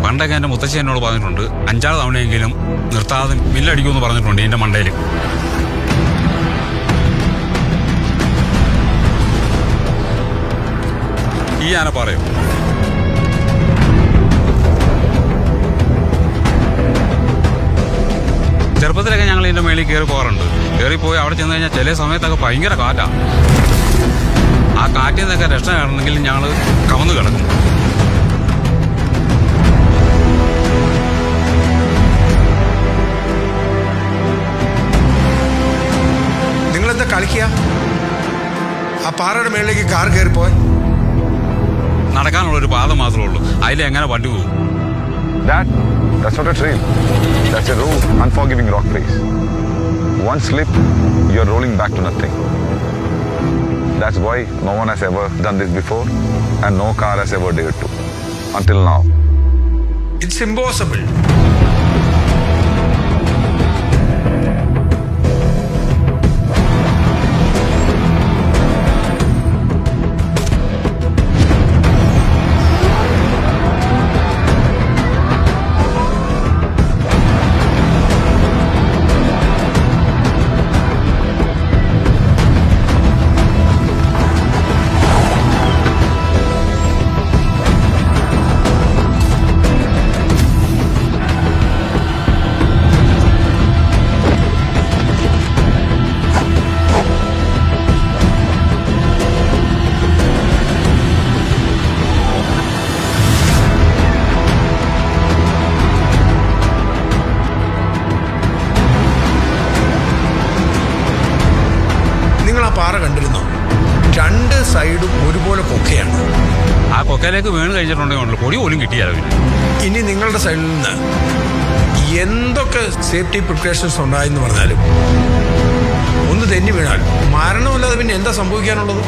പണ്ടൊക്കെ എൻ്റെ മുത്തശ്ശി എന്നോട് പറഞ്ഞിട്ടുണ്ട് 5-6 തവണയെങ്കിലും നിർത്താതെ മില്ലടിക്കുമെന്ന് പറഞ്ഞിട്ടുണ്ട് എൻ്റെ മണ്ടയിൽ. ഈ ആന പറയും. ചെറുപ്പത്തിലൊക്കെ ഞങ്ങൾ ഇതിൻ്റെ മേളിൽ കയറി പോകാറുണ്ട്. കയറിപ്പോയി അവിടെ ചെന്ന് കഴിഞ്ഞാൽ ചില സമയത്തൊക്കെ ഭയങ്കര കാറ്റാണ്. ആ കാറ്റിൽ നിന്നൊക്കെ രക്ഷ കാണണമെങ്കിൽ ഞങ്ങൾ കവന്ന് കിടക്കും. നിങ്ങളെന്താ കളിക്കുക? ആ പാറയുടെ മേളിലേക്ക് കാർ കയറിപ്പോയി. നടക്കാനുള്ളൊരു പാത മാത്രമേ ഉള്ളൂ. അതിൽ എങ്ങനെ വണ്ടി പോകും? That's not a trail. That's a raw, unforgiving rock face. One slip, you're rolling back to nothing. That's why no one has ever done this before and no car has ever dared to. Until now. It's impossible. പാറ കണ്ടിരുന്നോ? 2 സൈഡും ഒരുപോലെ കൊക്കയാണ്. ആ കൊക്കയിലേക്ക് വീണ് കഴിച്ചിട്ടുണ്ടെങ്കിൽ പൊടി പോലും കിട്ടിയാലോ. ഇനി നിങ്ങളുടെ സൈഡിൽ നിന്ന് എന്തൊക്കെ സേഫ്റ്റി പ്രിക്കോഷൻസ് ഉണ്ടായെന്ന് പറഞ്ഞാലും ഒന്ന് തെന്നി വീണാൽ മരണമല്ലാതെ പിന്നെ എന്താ സംഭവിക്കാനുള്ളത്?